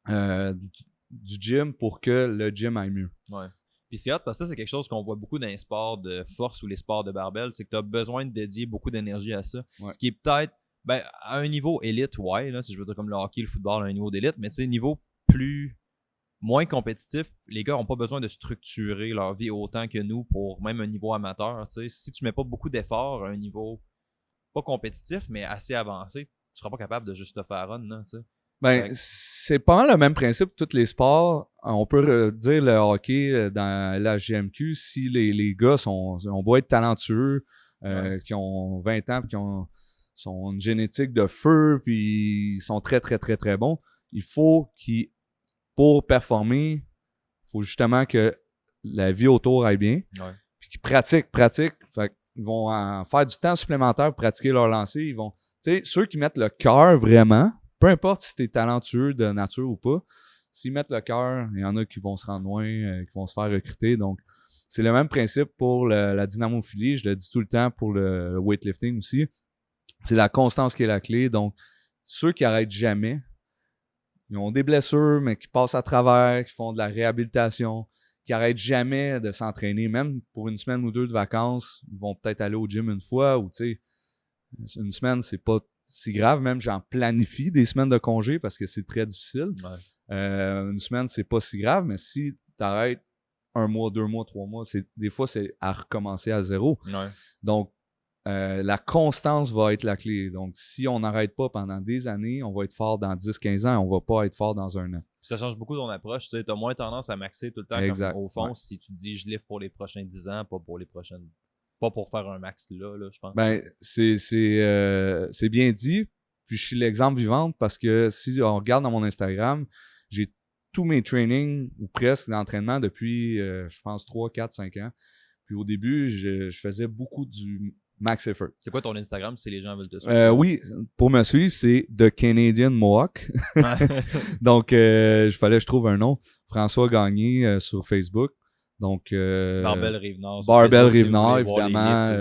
du gym pour que le gym aille mieux. Ouais. Puis c'est hot parce que ça, c'est quelque chose qu'on voit beaucoup dans les sports de force ou les sports de barbell, c'est que tu as besoin de dédier beaucoup d'énergie à ça. Ouais. Ce qui est peut-être, ben, à un niveau élite, ouais, là, si je veux dire comme le hockey, le football, à un niveau d'élite, mais tu sais, niveau moins compétitif, les gars n'ont pas besoin de structurer leur vie autant que nous pour même un niveau amateur. Tu sais, si tu mets pas beaucoup d'efforts à un niveau pas compétitif, mais assez avancé, tu seras pas capable de juste te faire run, là, tu sais. Ben, c'est pas mal le même principe pour tous les sports. On peut dire le hockey dans la GMQ, si les gars on doit être talentueux, qui ont 20 ans, qui sont une génétique de feu, puis ils sont très, très, très, très bons. Il faut pour performer, il faut justement que la vie autour aille bien. Ouais. Puis qu'ils pratiquent. Fait qu'ils vont en faire du temps supplémentaire pour pratiquer leur lancer. Ils vont, tu sais, ceux qui mettent le cœur vraiment, peu importe si t'es talentueux de nature ou pas, s'ils mettent le cœur, il y en a qui vont se rendre loin, qui vont se faire recruter. Donc, c'est le même principe pour la dynamophilie. Je le dis tout le temps pour le weightlifting aussi. C'est la constance qui est la clé. Donc, ceux qui arrêtent jamais, ils ont des blessures, mais qui passent à travers, qui font de la réhabilitation, qui arrêtent jamais de s'entraîner. Même pour une semaine ou 2 de vacances, ils vont peut-être aller au gym une fois ou tu sais, une semaine, c'est pas si grave. Même j'en planifie des semaines de congé parce que c'est très difficile. Ouais. Une semaine, c'est pas si grave, mais si t'arrêtes 1 mois, 2 mois, 3 mois, des fois, c'est à recommencer à zéro. Ouais. Donc, la constance va être la clé. Donc, si on n'arrête pas pendant des années, on va être fort dans 10-15 ans, on va pas être fort dans 1 an. Ça change beaucoup ton approche. Tu as moins tendance à maxer tout le temps. Exact. Comme, au fond, Ouais. si tu te dis je livre pour les prochains 10 ans, pas pour les prochaines. Pas pour faire un max là, je pense. Ben, c'est bien dit. Puis je suis l'exemple vivant parce que si on regarde dans mon Instagram, j'ai tous mes trainings ou presque d'entraînement depuis, je pense, 3, 4, 5 ans. Puis au début, je faisais beaucoup du max effort. C'est quoi ton Instagram si les gens veulent te suivre? Oui, pour me suivre, c'est The Canadian Mohawk. Donc, il fallait que je trouve un nom. François Gagné sur Facebook. Donc, Barbell Rive-Nord. Barbell Rive-Nord, évidemment.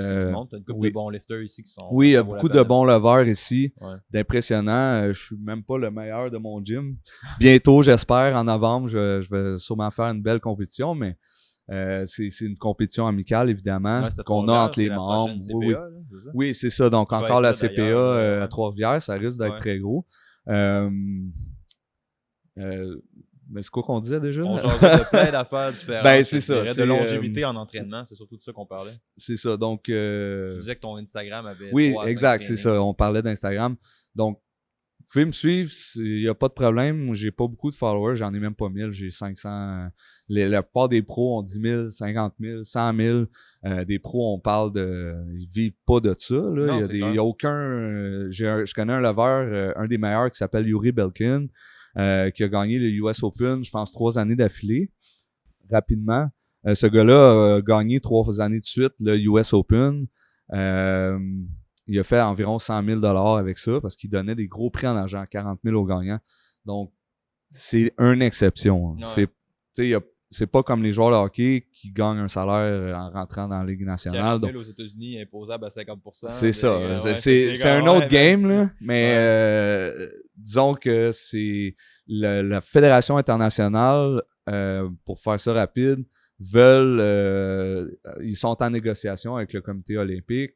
T'as une couple oui. de bons lifters ici qui sont. Oui, il y a beaucoup de bons leveurs ici. Ouais. D'impressionnants. Je suis même pas le meilleur de mon gym. Bientôt, j'espère, en novembre, je vais sûrement faire une belle compétition, mais c'est une compétition amicale, évidemment, qu'on a entre les membres. CPA, oui, là, c'est ça? Oui, c'est ça. Donc, Tu vas encore être la là, CPA d'ailleurs, à Trois-Rivières, ça risque d'être Ouais. très gros. Mais c'est quoi qu'on disait déjà? On jasait de plein d'affaires différentes. Ben, c'est ça. De longévité en entraînement, c'est surtout de ça qu'on parlait. C'est ça. Donc, Tu disais que ton Instagram avait. oui, 3 à 5 exact, c'est trainings. ça. On parlait d'Instagram. Donc, vous pouvez me suivre, il n'y a pas de problème. J'ai pas beaucoup de followers, j'en ai même pas 1000, j'ai 500. La plupart des pros ont 10 000, 50 000, 100 000. Des pros, on parle de. Ils vivent pas de ça. Là. Non, il y a aucun. Je connais un leveur, un des meilleurs qui s'appelle Yuri Belkin, qui a gagné le US Open, je pense, 3 années d'affilée. Rapidement. Ce gars-là a gagné 3 années de suite le US Open. Il a fait environ 100 000 $ avec ça parce qu'il donnait des gros prix en argent, 40 000 aux gagnants. Donc, c'est une exception. Ouais. C'est pas comme les joueurs de hockey qui gagnent un salaire en rentrant dans la Ligue nationale. 40 000 aux États-Unis, imposable à 50%. C'est ça. Ouais, c'est un autre game, là. Mais Ouais. disons que c'est la Fédération internationale, pour faire ça rapide, ils sont en négociation avec le comité olympique.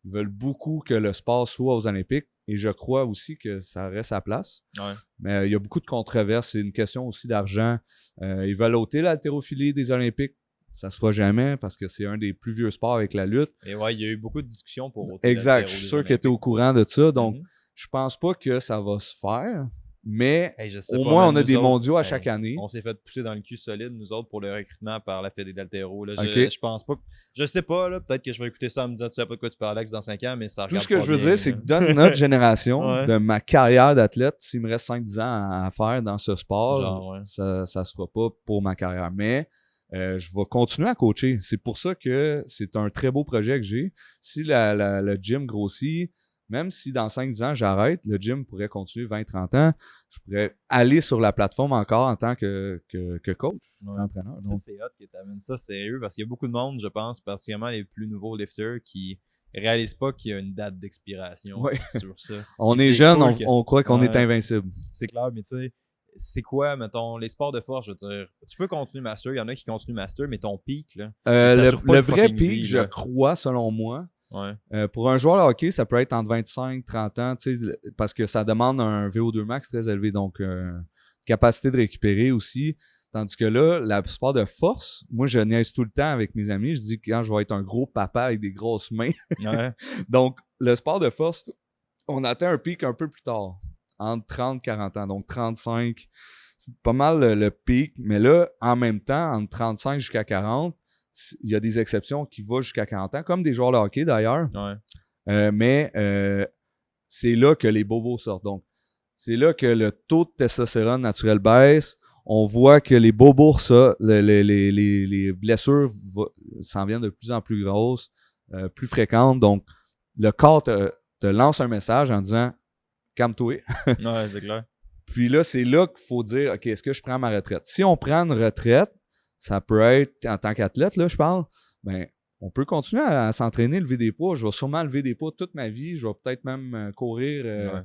Ils veulent beaucoup que le sport soit aux Olympiques et je crois aussi que ça reste à place. Ouais. Mais il y a beaucoup de controverses. C'est une question aussi d'argent. Ils veulent ôter l'haltérophilie des Olympiques. Ça se fera jamais parce que c'est un des plus vieux sports avec la lutte. Et ouais, il y a eu beaucoup de discussions pour ôter Exact. Je suis sûr que tu es au courant de ça. Donc, Mhm. je pense pas que ça va se faire. Mais Hey, je sais au pas, moins, man, on a nous des autres, mondiaux à hey, chaque année. On s'est fait pousser dans le cul solide, nous autres, pour le recrutement par la Fédé d'Altéro. Là. Ok. Je pense pas. Je sais pas, là. Peut-être que je vais écouter ça en me disant, tu sais pas de quoi tu parles, Alex, dans 5 ans, mais ça Tout regarde ce que pas je veux bien, dire, c'est là. que dans notre génération, Ouais. de ma carrière d'athlète, s'il me reste 5-10 ans à faire dans ce sport, Genre, ouais. ça se fera pas pour ma carrière. Mais je vais continuer à coacher. C'est pour ça que c'est un très beau projet que j'ai. Si le gym grossit, même si dans 5-10 ans j'arrête, le gym pourrait continuer 20-30 ans. Je pourrais aller sur la plateforme encore en tant que coach, Ouais. entraîneur. Ça, Donc, c'est hot que tu amènes ça sérieux parce qu'il y a beaucoup de monde, je pense, particulièrement les plus nouveaux lifters, qui réalisent pas qu'il y a une date d'expiration Ouais. sur ça. on Puis est c'est jeune, cool que- on croit qu'on est Ouais. invincible. C'est clair, mais tu sais, c'est quoi, mettons, les sports de force, je veux dire, tu peux continuer master, il y en a qui continuent master, mais ton pic, là, ça dure pas Le une vrai fucking pic, vie, je là. crois, selon moi, Ouais. pour un joueur de hockey, ça peut être entre 25-30 ans, tu sais, parce que ça demande un VO2 max très élevé, donc capacité de récupérer aussi. Tandis que là, le sport de force, moi, je niaise tout le temps avec mes amis. Je dis que quand je vais être un gros papa avec des grosses mains. Ouais. Donc, le sport de force, on atteint un pic un peu plus tard, entre 30-40 ans, donc 35. C'est pas mal le pic, mais là, en même temps, entre 35 jusqu'à 40, il y a des exceptions qui vont jusqu'à 40 ans, comme des joueurs de hockey d'ailleurs. Ouais. Mais c'est là que les bobos sortent. Donc, c'est là que le taux de testostérone naturel baisse. On voit que les bobos, les blessures s'en viennent de plus en plus grosses, plus fréquentes. Donc, le corps te lance un message en disant « calme-toi ». Ouais, c'est clair. Puis là, c'est là qu'il faut dire « OK, est-ce que je prends ma retraite? » Si on prend une retraite, ça peut être, en tant qu'athlète, là, je parle, ben, on peut continuer à s'entraîner, lever des poids. Je vais sûrement lever des poids toute ma vie. Je vais peut-être même courir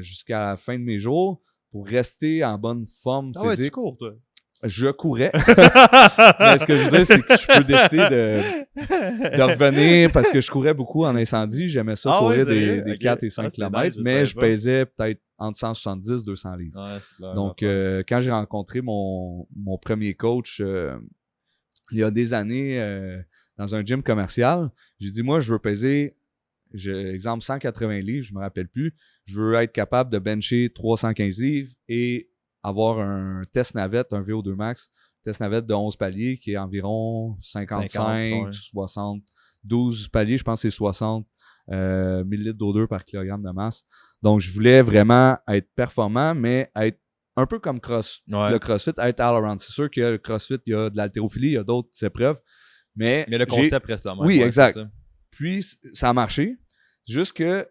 jusqu'à la fin de mes jours pour rester en bonne forme Ah ouais, tu physique, cours, toi. je courais. Mais ce que je veux dire, c'est que je peux décider de revenir parce que je courais beaucoup en incendie. J'aimais ça courir des Ok. 4 et 5 c'est km, nice, mais savais je pas. pesais peut-être entre 170 et 200 livres. Ouais, c'est clair. Donc, quand j'ai rencontré mon premier coach il y a des années dans un gym commercial, j'ai dit, moi, je veux peser, exemple, 180 livres, je me rappelle plus. Je veux être capable de bencher 315 livres et avoir un test navette, un VO2 max, test navette de 11 paliers qui est environ 55, 60, 12 paliers, je pense que c'est 60 millilitres d'O2 par kilogramme de masse. Donc, je voulais vraiment être performant, mais être un peu comme le CrossFit, être all-around. C'est sûr que le CrossFit, il y a de l'haltérophilie, il y a d'autres épreuves, mais le concept reste le même. Oui, exact. Puis, ça a marché. Juste que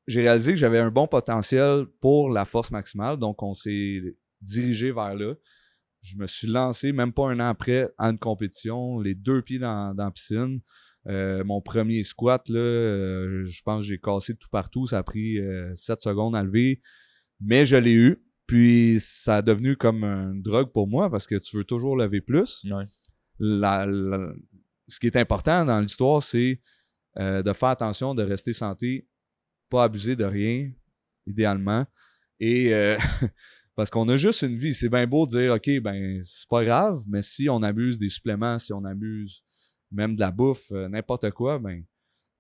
j'ai réalisé que j'avais un bon potentiel pour la force maximale, donc on s'est dirigé vers là. Je me suis lancé, même pas un an après, à une compétition, les 2 pieds dans la piscine. Mon premier squat, là, je pense que j'ai cassé tout partout. Ça a pris 7 secondes à lever, mais je l'ai eu. Puis ça a devenu comme une drogue pour moi parce que tu veux toujours lever plus. Ouais. Ce qui est important dans l'histoire, c'est de faire attention, de rester santé, pas abuser de rien, idéalement. Et parce qu'on a juste une vie. C'est bien beau de dire, OK, ben c'est pas grave, mais si on abuse des suppléments, si on abuse même de la bouffe, n'importe quoi, ben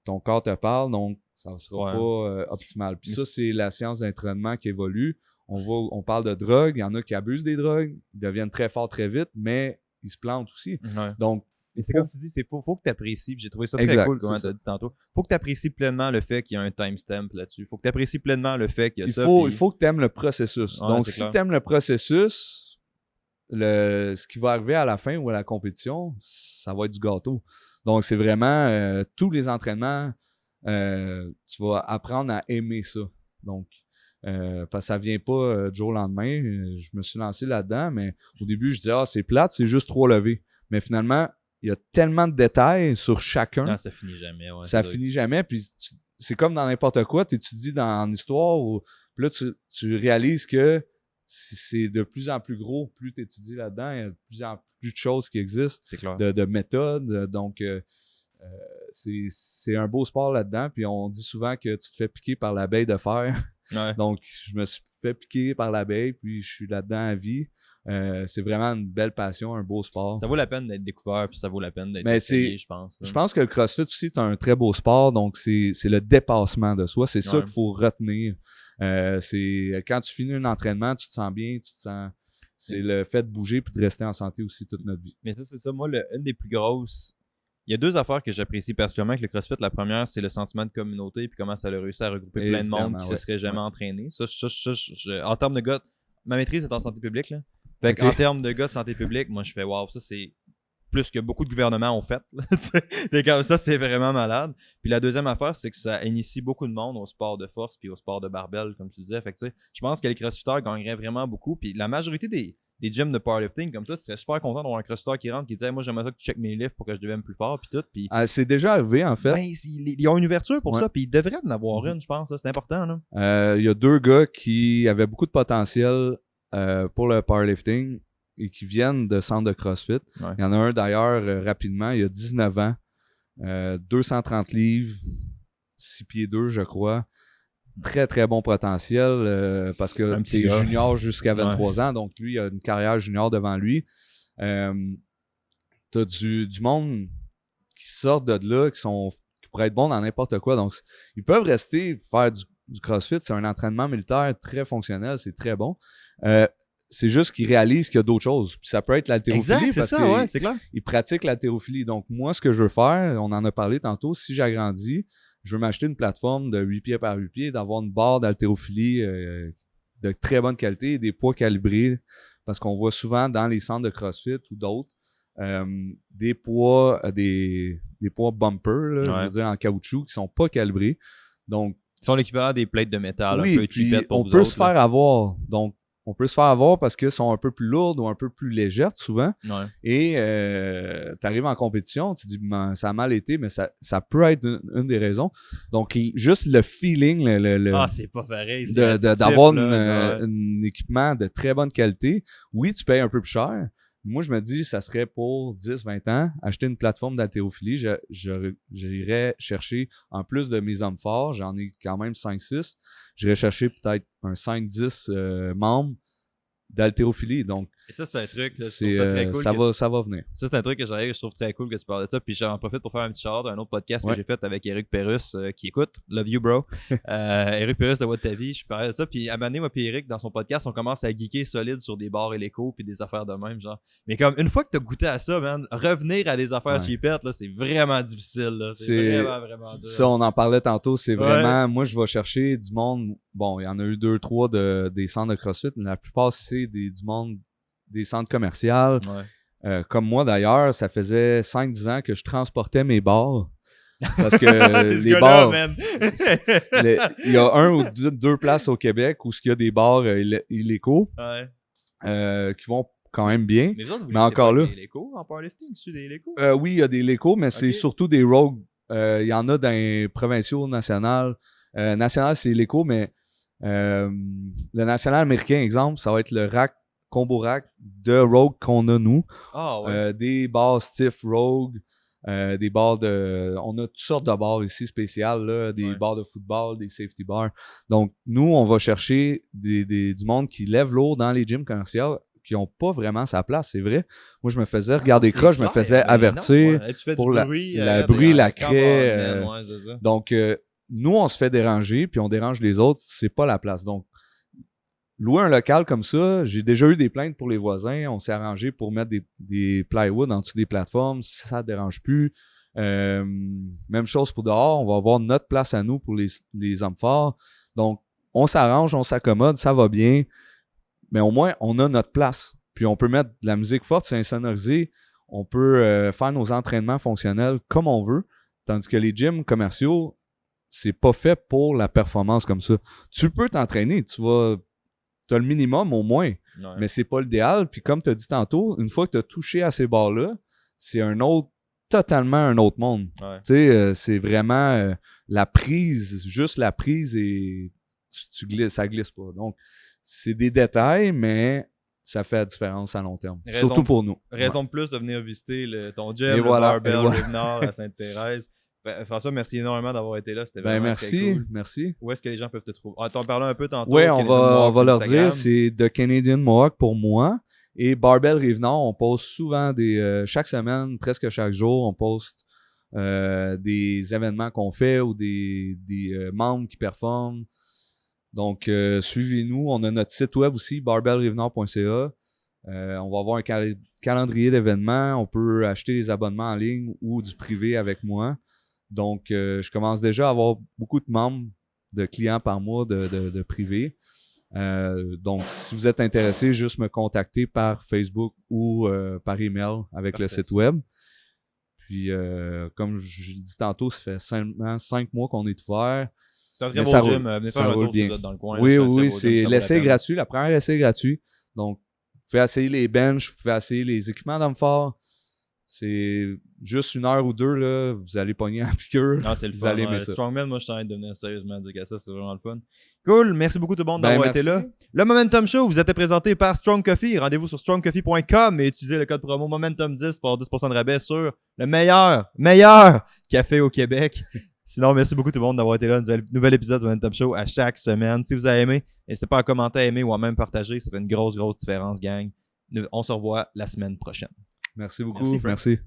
ton corps te parle, donc ça ne sera pas optimal. Puis ça, c'est la science d'entraînement qui évolue. On parle de drogue, il y en a qui abusent des drogues, ils deviennent très forts très vite, mais ils se plantent aussi. Ouais. Donc, c'est comme tu dis, faut que tu apprécies. J'ai trouvé ça très exact, cool, comme tu as dit tantôt. Faut que tu apprécies pleinement le fait qu'il y a un timestamp là-dessus. Faut que tu apprécies pleinement le fait qu'il y a ça. Il faut que tu aimes le processus. Ouais, donc, si tu aimes le processus, ce qui va arriver à la fin ou à la compétition, ça va être du gâteau. Donc, c'est vraiment tous les entraînements, tu vas apprendre à aimer ça. Donc, parce que ça vient pas du jour au lendemain. Je me suis lancé là-dedans, mais au début, je disais, c'est plate, c'est juste 3 levées. Mais finalement, il y a tellement de détails sur chacun. Non, ça finit jamais. Ouais, ça finit jamais. Puis c'est comme dans n'importe quoi. Tu étudies en histoire, puis là, tu réalises que c'est de plus en plus gros. Plus tu étudies là-dedans, il y a de plus en plus de choses qui existent. C'est clair. De méthodes. Donc, c'est un beau sport là-dedans. Puis on dit souvent que tu te fais piquer par l'abeille de fer. Ouais. Donc, je me suis fait piquer par l'abeille, puis je suis là-dedans à vie. C'est vraiment une belle passion, un beau sport. Ça vaut la peine d'être découvert, puis ça vaut la peine d'être essayé, je pense. Je pense que le CrossFit aussi, c'est un très beau sport, donc c'est le dépassement de soi. C'est ça qu'il faut retenir. C'est quand tu finis un entraînement, tu te sens bien, c'est le fait de bouger puis de rester en santé aussi toute notre vie. Mais ça, c'est ça. Moi, une des plus grosses... Il y a 2 affaires que j'apprécie particulièrement avec le CrossFit. La première, c'est le sentiment de communauté puis comment ça a réussi à regrouper plein de monde qui se serait jamais entraîné. Ça, en termes de gars, ma maîtrise est en santé publique, là. Fait qu'en termes de gars de santé publique, moi, je fais wow, ça, c'est plus que beaucoup de gouvernements ont fait. Ça, c'est vraiment malade. Puis la deuxième affaire, c'est que ça initie beaucoup de monde au sport de force puis au sport de barbell, comme tu disais. Fait que, tu sais, je pense que les crossfitters gagneraient vraiment beaucoup. Puis la majorité des gyms de powerlifting comme toi, tu serais super content d'avoir un crossfitter qui rentre qui dit hey, moi j'aimerais ça que tu checkes mes lifts pour que je devienne plus fort puis tout. Puis c'est déjà arrivé en fait. Ben, ils ont une ouverture pour ça, puis ils devraient en avoir une, je pense. C'est important. Là. Il y a 2 gars qui avaient beaucoup de potentiel pour le powerlifting et qui viennent de centre de CrossFit. Ouais. Il y en a un d'ailleurs rapidement, il y a 19 ans, 230 livres, 6 pieds 2 je crois. Très très bon potentiel parce que c'est junior jusqu'à 23 ans, donc lui il a une carrière junior devant lui. T'as du monde qui sort de là, qui pourraient être bons dans n'importe quoi, donc ils peuvent rester faire du CrossFit, c'est un entraînement militaire très fonctionnel, c'est très bon. C'est juste qu'ils réalisent qu'il y a d'autres choses. Puis ça peut être l'haltérophilie parce qu'ils pratiquent l'haltérophilie. Donc moi, ce que je veux faire, on en a parlé tantôt, si j'agrandis, je veux m'acheter une plateforme de 8 pieds par 8 pieds, d'avoir une barre d'haltérophilie de très bonne qualité et des poids calibrés parce qu'on voit souvent dans les centres de CrossFit ou d'autres des poids bumper, là, je veux dire en caoutchouc, qui sont pas calibrés. Donc, ils sont l'équivalent des plates de métal. Oui, un peu puis on peut se faire avoir. Donc, on peut se faire avoir parce qu'elles sont un peu plus lourdes ou un peu plus légères souvent. Ouais. Et tu arrives en compétition, tu dis ça a mal été, mais ça peut être une des raisons. Donc, juste le feeling, c'est pas pareil. d'avoir un équipement de très bonne qualité. Oui, tu payes un peu plus cher. Moi, je me dis, ça serait pour 10-20 ans, acheter une plateforme d'haltérophilie. J'irais chercher, en plus de mes hommes forts, j'en ai quand même 5-6, j'irais chercher peut-être un 5-10 membres d'haltérophilie. Donc, et ça, c'est un truc, là, je trouve ça très cool. Ça va venir. Ça, c'est un truc que je trouve très cool que tu parles de ça. Puis j'en profite pour faire un petit shout d'un autre podcast que j'ai fait avec Eric Perrus, qui écoute. Love you, bro. Eric Perrus de What Ta Vie. Je parlais de ça. Puis à un moment donné, moi puis Eric, dans son podcast, on commence à geeker solide sur des bars et l'écho puis des affaires de même, genre. Mais comme, une fois que t'as goûté à ça, man, revenir à des affaires cheapettes, là, c'est vraiment difficile, là. C'est vraiment dur. Ça, on en parlait tantôt. C'est vraiment, moi, je vais chercher du monde. Bon, il y en a eu 2-3 des centres de CrossFit, mais la plupart, c'est du monde des centres commerciaux. Ouais. Comme moi, d'ailleurs, ça faisait 5-10 ans que je transportais mes bars. Parce que les bars... Il y a 1 ou 2 places au Québec où il y a des bars illéco qui vont quand même bien. Mais encore là... Des léco en powerlifting, tu des léco? Oui, il y a des léco, mais c'est surtout des rogues. Il y en a dans les provinciaux, nationaux. National, c'est l'écho, mais le national américain, exemple, ça va être le rack, combo rack de Rogue qu'on a nous. Des bars stiff Rogue, des bars de... On a toutes sortes de bars ici spéciales, là, des bars de football, des safety bars. Donc, nous, on va chercher du monde qui lève lourd dans les gyms commerciaux qui n'ont pas vraiment sa place, c'est vrai. Moi, je me faisais regarder croche, je me faisais avertir pour le bruit, la craie. Donc, nous, on se fait déranger, puis on dérange les autres, c'est pas la place. Donc, louer un local comme ça, j'ai déjà eu des plaintes pour les voisins, on s'est arrangé pour mettre des plywood en dessous des plateformes, ça ne dérange plus. Même chose pour dehors, on va avoir notre place à nous pour les hommes forts. Donc, on s'arrange, on s'accommode, ça va bien, mais au moins, on a notre place. Puis on peut mettre de la musique forte, c'est insonorisé, on peut faire nos entraînements fonctionnels comme on veut, tandis que les gyms commerciaux, c'est pas fait pour la performance comme ça. Tu peux t'entraîner, t'as le minimum au moins, mais c'est pas l'idéal. Puis comme tu as dit tantôt, une fois que tu as touché à ces bars-là, c'est totalement un autre monde. Tu sais, c'est vraiment la prise, juste la prise et tu glisses, ça glisse pas. Donc, c'est des détails, mais ça fait la différence à long terme. Surtout pour nous. Raison de plus de venir visiter ton gym, le Barbell Rive-Nord à Sainte-Thérèse. François, merci énormément d'avoir été là. C'était vraiment très cool. Merci. Où est-ce que les gens peuvent te trouver? T'en parlais un peu tantôt. Oui, on va leur dire, c'est The Canadian Mohawk pour moi. Et Barbell Rive-Nord, on poste souvent chaque semaine, presque chaque jour, on poste des événements qu'on fait ou des membres qui performent. Donc, suivez-nous. On a notre site web aussi, barbellrivenord.ca. On va avoir un calendrier d'événements. On peut acheter des abonnements en ligne ou du privé avec moi. Donc, je commence déjà à avoir beaucoup de membres, de clients par mois de privé. Donc, si vous êtes intéressé, juste me contacter par Facebook ou par email avec le site web. Puis, comme je l'ai dit tantôt, ça fait seulement 5 mois qu'on est ouvert. C'est un très beau gym. Venez faire un tour si vous êtes dans le coin. Oui, c'est l'essai gratuit. La première essai gratuit. Donc, vous pouvez essayer les benches, vous pouvez essayer les équipements d'hommes forts. C'est juste 1 heure ou 2, là, vous allez pogner en piqûre. Non, c'est le fun. Le Strongman, moi, je suis en train de devenir sérieusement dire que ça, c'est vraiment le fun. Cool, merci beaucoup tout le monde d'avoir été là. Le Momentum Show vous a été présenté par Strong Coffee. Rendez-vous sur strongcoffee.com et utilisez le code promo Momentum10 pour avoir 10% de rabais sur le meilleur café au Québec. Sinon, merci beaucoup tout le monde d'avoir été là. Nouvel épisode du Momentum Show à chaque semaine. Si vous avez aimé, n'hésitez pas à commenter, à aimer ou à même partager. Ça fait une grosse différence, gang. On se revoit la semaine prochaine. Merci beaucoup. Merci.